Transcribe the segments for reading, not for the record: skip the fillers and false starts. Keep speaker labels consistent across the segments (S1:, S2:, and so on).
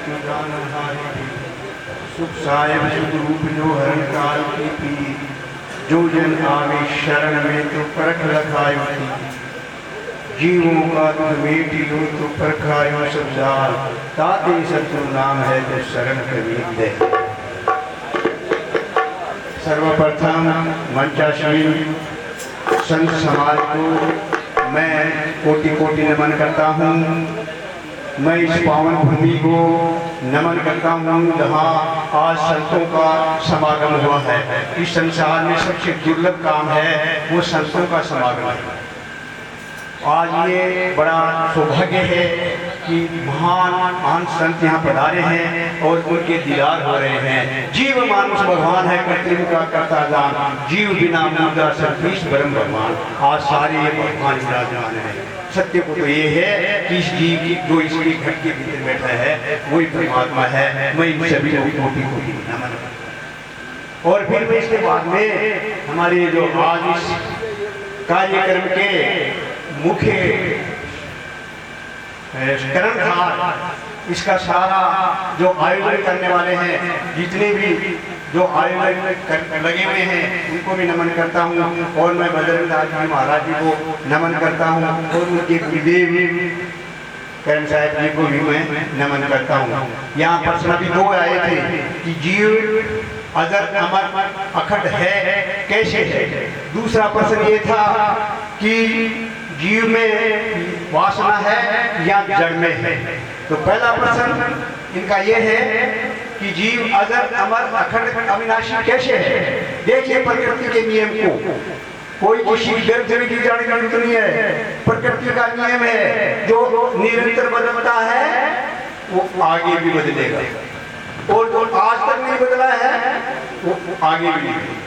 S1: जो जानहारी सुख साहेब सुख रूप जो हरण काल की पीर जो जन आवे शरण में तो परख लखायो थी जीवों का दुख मेटी लो तो परखायो सब जाल ताते सतु नाम है जो शरण कबीर दे। सर्वप्रथम मंचासीन संत समाज को मैं कोटि कोटि नमन करता हूँ। मैं इस पावन भूमि को नमन करता हूँ जहाँ आज संतों का समागम हुआ है। इस संसार में सबसे दुर्लभ काम है वो संतों का समागम है। आज ये बड़ा सौभाग्य है कि महान संत यहाँ पधारे हैं और उनके दीदार हो रहे हैं। जीव मानुष भगवान है कृत्रिम का करता दान जीव बिना मुद्रा सर्वीस ब्रह्म भगवान। आज सारे ये भगवान विराजमान है। सत्य को तो ये है कि इस जीव की जो इसके घर के भीतर बैठा है वही परमात्मा है। मैं इन सभी को कोटि कोटि नमन। और फिर मैं इसके बाद में हमारे जो आज इस कार्यक्रम के मुख्य कर्णधार इसका सारा जो आयोजन करने वाले हैं जितने भी जो आयोजन लगे हुए हैं उनको भी नमन करता हूँ। और मैं बजरंग दास जी महाराज जी को नमन करता हूँ और उनके गुरुदेव करण साहब जी को भी मैं नमन करता हूँ। यहाँ प्रश्न अभी दो आए थे कि जीव अजर अमर अखंड है कैसे है। दूसरा प्रश्न ये था कि जीव में वासना है या जड़ में है। तो पहला प्रश्न इनका यह है कि जीव अजर अमर अखंड अविनाशी कैसे है। देखिए प्रकृति के नियम को कोई किसी गर्भ की जाने की जरूरत नहीं है। प्रकृति का नियम है जो निरंतर बदलता है वो आगे भी बदलेगा और जो आज तक नहीं बदला है वो आगे भी नहीं।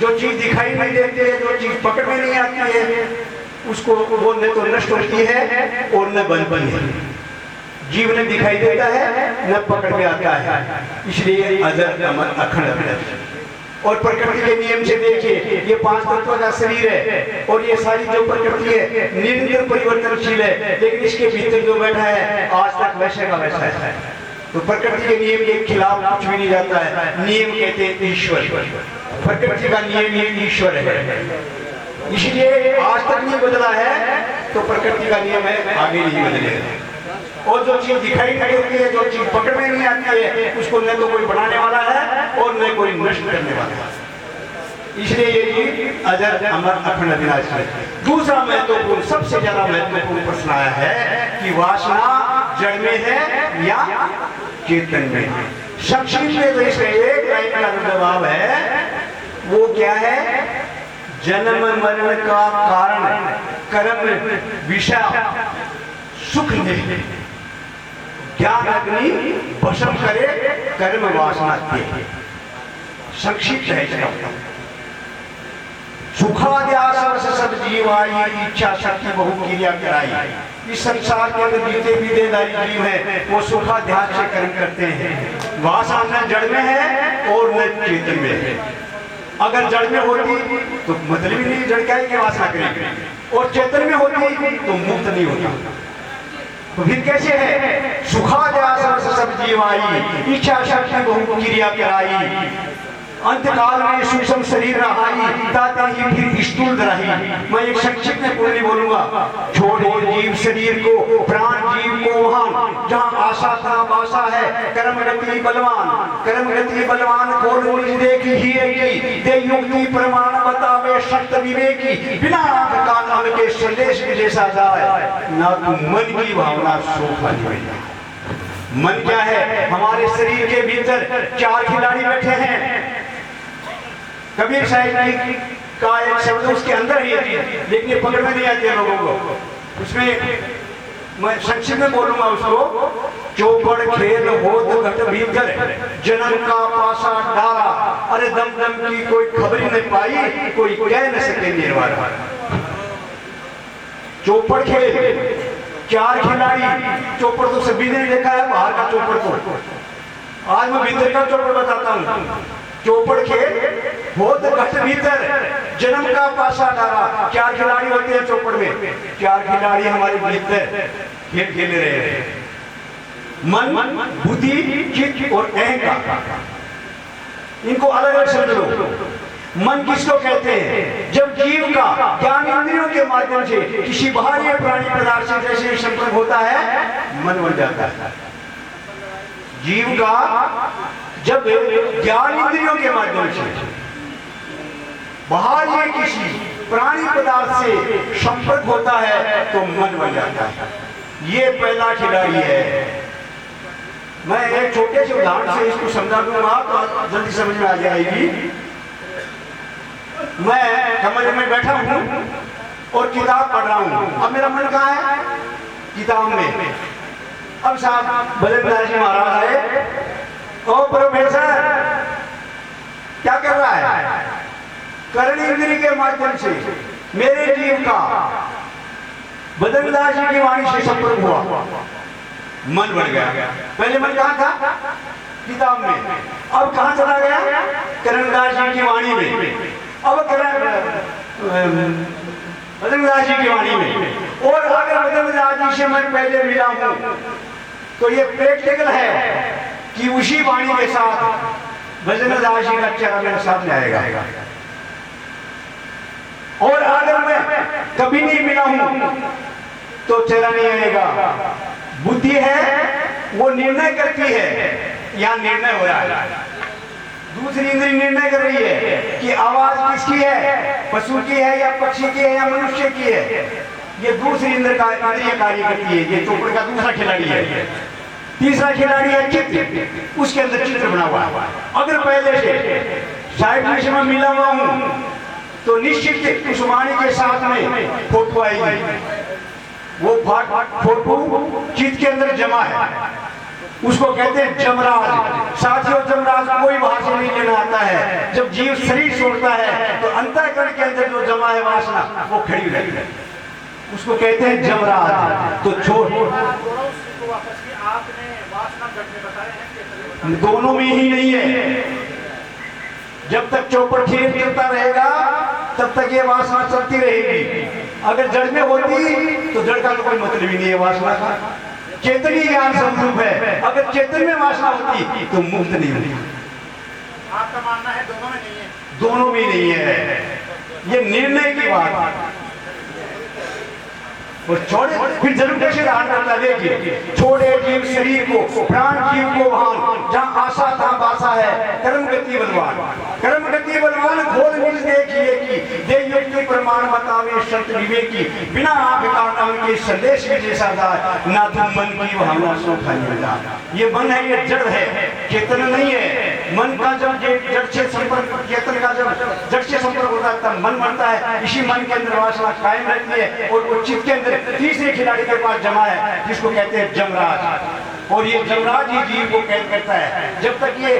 S1: जो चीज दिखाई नहीं देती है जो चीज पकड़ में नहीं आती है उसको वो न तो नष्ट होती है और न बनती है। जीव न दिखाई देता है न पकड़ में आता है इसलिए अजर अमर अखंड। और प्रकृति के नियम से देखिए ये पांच तत्वों का शरीर है और ये सारी जो प्रकृति है निरंतर परिवर्तनशील है लेकिन इसके भीतर जो बैठा है आज तक वैसे का वैसा है। तो प्रकृति के नियम के खिलाफ कुछ भी नहीं जाता है। नियम कहते हैं ईश्वर। प्रकृति का नियम ये ईश्वर है इसलिए आज तक नहीं बदला है तो प्रकृति का नियम है आगे नहीं बदलेगा। और जो चीज दिखाई नहीं देती है जो चीज पकड़ में नहीं आती है उसको न तो कोई बनाने वाला है और न कोई नष्ट करने वाला है। इसलिए ये चीज अजर अमर अखंड अविनाशी है। दूसरा महत्वपूर्ण सबसे ज्यादा महत्वपूर्ण प्रश्न आया है कि वासना जड़ में है या चेतन में है। संक्षिप्त में तो इसका एक लाइन का जवाब है वो क्या है जन्म मरण का कारण कर्म विषय सुख नहीं ज्ञान अग्नि भस्म करे कर्म वासना के। संक्षिप्त है इसका। सुखाद्यास सब जीवाई इच्छा शक्ति बहु क्रिया कराई। इस संसार के अंदर जितने भी देहधारी जीव है वो सुखाध्यास से कर्म करते हैं। वासना न जड़ में है और न चेतन में है। अगर जड़ में होती तो मतलब ही नहीं जड़ क्या वासना करेगी और चेतन में होती तो मुक्त नहीं होता। तो फिर कैसे है सुखाद्यास सब जीवाई इच्छा शक्ति बहु क्रिया कराई। अंतकाल में सूक्ष्म शरीर रहाई ताते ही फिर स्थूल रही। मैं एक संक्षिप्त में पूरी बोलूंगा। छोड़ो जीव शरीर को प्राण जीव को वहां जहां आशा था बासा है कर्म गति बलवान को देखी ही दे युक्ति प्रमाण बतावे सत्य विवेकी बिना आंख का नाम के संदेश के जैसा जाए ना तो मन की भावना सोखा नहीं। मन क्या है हमारे शरीर के भीतर चार खिलाड़ी बैठे हैं। कबीर साहिब का एक शब्द उसके अंदर ही है लेकिन ये पकड़ में नहीं आते लोगों को। उसमें मैं संक्षिप्त में बोलूंगा उसको। चौपड़ खेल होत घट भीतर जन्म का पासा डाला अरे दम दम की कोई खबर ही नहीं पाई कोई कह न सके निर्वाण। चौपड़ खेल चार खिलाड़ी। चौपड़ तो सभी ने देखा है बाहर का चौपड़ को। आज मैं भीतर का चौपड़ बताता हूँ। चौपड़ खेल होत घट भीतर जन्म का पासा डाला। चार खिलाड़ी होते हैं चौपड़ में। चार खिलाड़ी हमारे भीतर खेल खेल रहे हैं। मन, बुद्धि, चित्त और अहंकार। इनको अलग अलग समझ लो। मन किसको कहते हैं? जब जीव का ज्ञान इंद्रियों के माध्यम से किसी बाहरी प्राणी पदार्थ से जैसे संपर्क होता है, मन बन जाता है। जीव का जब ज्ञान इंद्रियों के माध्यम से बाहरी किसी प्राणी पदार्थ से संपर्क होता है तो मन बन जाता है। ये पहला खिलाड़ी है। मैं एक छोटे से उदाहरण से इसको समझा दूंगा तो जल्दी समझ में आ जाएगी। मैं कमरे में बैठा हूँ और किताब पढ़ रहा हूँ। अब मेरा मन कहाँ है? किताब में। अब साहब बल्लभदास जी महाराज आए, ओ प्रोफेसर क्या कर रहा है? कर्ण इंद्रिय के माध्यम से मेरे जीव का बल्लभदास जी की वाणी से संपर्क हुआ, मन बढ़ गया। पहले मन कहाँ था? किताब में। अब कहाँ चला गया? करणदास जी की वाणी में। अब बल्लभदास जी की वाणी में। और अगर बल्लभदास जी से मैं पहले मिला हूं तो ये प्रैक्टिकल है कि उसी वाणी के साथ बल्लभदास जी का चेहरा मेरे सामने आएगा। और अगर मैं कभी नहीं मिला हूं तो चेहरा नहीं आएगा। बुद्धि है वो निर्णय करती है, यहां निर्णय हो रहा है। दूसरी इंद्रिय निर्णय कर रही है कि आवाज किसकी है, पशु की है या पक्षी की है या मनुष्य की है। ये दूसरी इंद्रिय कार्य करती है। ये चोपड़ का दूसरा खिलाड़ी है। तीसरा खिलाड़ी है चित्त, उसके अंदर चित्र बना हुआ है। अगर पहले से साहिब में मैं मिला हुआ हूं तो निश्चित उस वाणी के साथ में फोटो आएगी। वो फोटो चित्त के अंदर जमा है, उसको कहते हैं जमराज। साथियों, जमराज कोई बाहर से नहीं लेना आता है। जब जीव शरीर छोड़ता है तो अंतःकरण के अंदर जो जमा है वासना वो खड़ी रहती है, उसको कहते हैं जमराज। तो छोड़ दोनों में ही नहीं है। जब तक चौपड़ खेल चलता रहेगा तब तक ये वासना चलती रहेगी। अगर जड़ में होती तो जड़ का तो कोई मतलब ही नहीं है वासना का। चेतन ही ज्ञान स्वरूप है। अगर चेतन में वासना होती तो मुक्त नहीं होती।
S2: आपका मानना है दोनों में नहीं है?
S1: दोनों में नहीं है, ये निर्णय की बात है। और छोड़े फिर जरूर कैसे धारण करता देखिए, छोड़े जीव शरीर को, प्राण जीव को वहां जहां आशा था बासा है। कर्म गति बलवान, कर्म गति बलवान खोल निज देखिए की दे युक्ति प्रमाण बतावे संत विवेकी। बिना आंख काटम के संदेश में जैसा दार ना तुम मन की भावना सो खाई जा। ये मन है, ये जड़ है, चेतन नहीं है। मन का जब जड़ से संपर्क, चेतन का जब जड़ से संपर्क होता है तब मन बनता है। इसी मन के अंदर वासना कायम रहती है और वो चित्त के अंदर तीसरे खिलाड़ी के पास जमा है जिसको कहते हैं जमराज। और ये जमराज ही जीव को कैद करता है। जब तक ये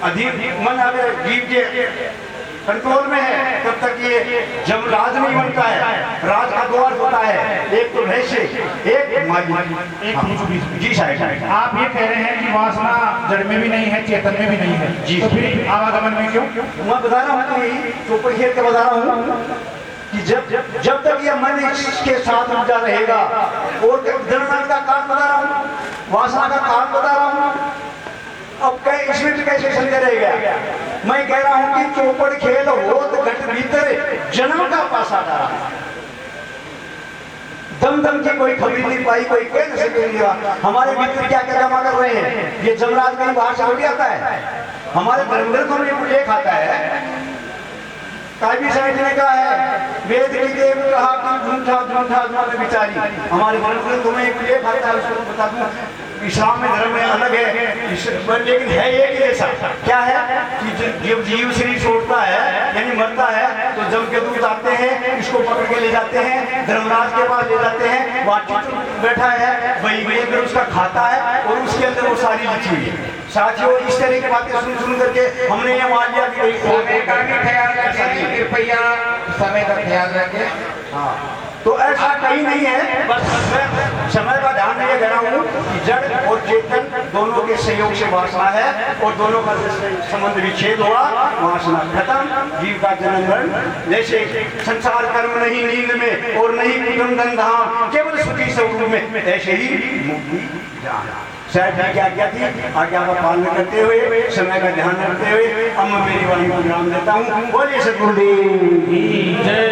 S1: अधीन मन अगर जीव के कंट्रोल में है तब तक ये जमराज नहीं बनता है। राज का द्वार होता है, एक तो वैसे एक माजी।
S2: एक
S1: जी साहब,
S2: आप ये कह रहे हैं कि वासना जड़ में भी नहीं है, चेतन में भी नहीं है
S1: जी।
S2: तो फिर आवागमन में क्यों?
S1: मैं बता रहा हूँ कि चौपड़ खेल के बता रहा हूँ कि जब तक ये मन इसके साथ ऊर्जा रहेगा। और धर्म का कारण बता रहा हूँ, वासना का कारण बता रहा हूँ। अब इसमें भी कैसे संदेह रह गया? मैं कह रहा हूँ कि चौपड़ खेल हो तो घट भीतर जन्म का पासा डाला। दम दम की कोई खबर नहीं पाई, कोई कह नहीं सकेगा हमारे मित्र क्या क्या जमा कर रहे हैं। ये जमराज कहीं बाहर से थोड़ी आता है। हमारे धर्म ग्रंथों में कुछ एक आता है। काबी साहिब ने कहा है, वेद की देव कहा कि झूठा झूठा झूठा विचारी। हमारे ग्रंथ तुम्हें एक आता है, उसको बता दूं। इस्लाम में धर्म में अलग है, लेकिन है एक जैसा। क्या है कि जब जीव शरीर छोड़ता है यानी मरता है तो जम के दूत आते हैं, इसको पकड़ के ले जाते हैं, धर्मराज के पास ले जाते हैं। वहाँ बैठा है, वही अगर उसका खाता है और उसके अंदर वो सारी लिखी हुई है। साथियों, इस तरह की बातें सुन करके हमने ये मान लिया कि
S2: समय का भी ख्याल रखें, कृपया समय का ख्याल रखें।
S1: हाँ, तो ऐसा कहीं नहीं है। बस मैं समय का ध्यान नहीं दे रहा हूँ कि जड़ और चेतन दोनों के सहयोग से वासना है और दोनों का संबंध विच्छेद हुआ, वासना खत्म, जीव का जन्म मरण। जैसे संसार कर्म नहीं नींद में और नहीं कुटुंब धाम, केवल सुखी स्वरूप में, ऐसे ही मुक्ति जाना। साहब जी की आज्ञा थी, आज्ञा का पालन करते हुए, समय का ध्यान रखते हुए अब मैं मेरी वाणी को विराम देता हूँ। बोलिए सद्गुरुदेव की जय।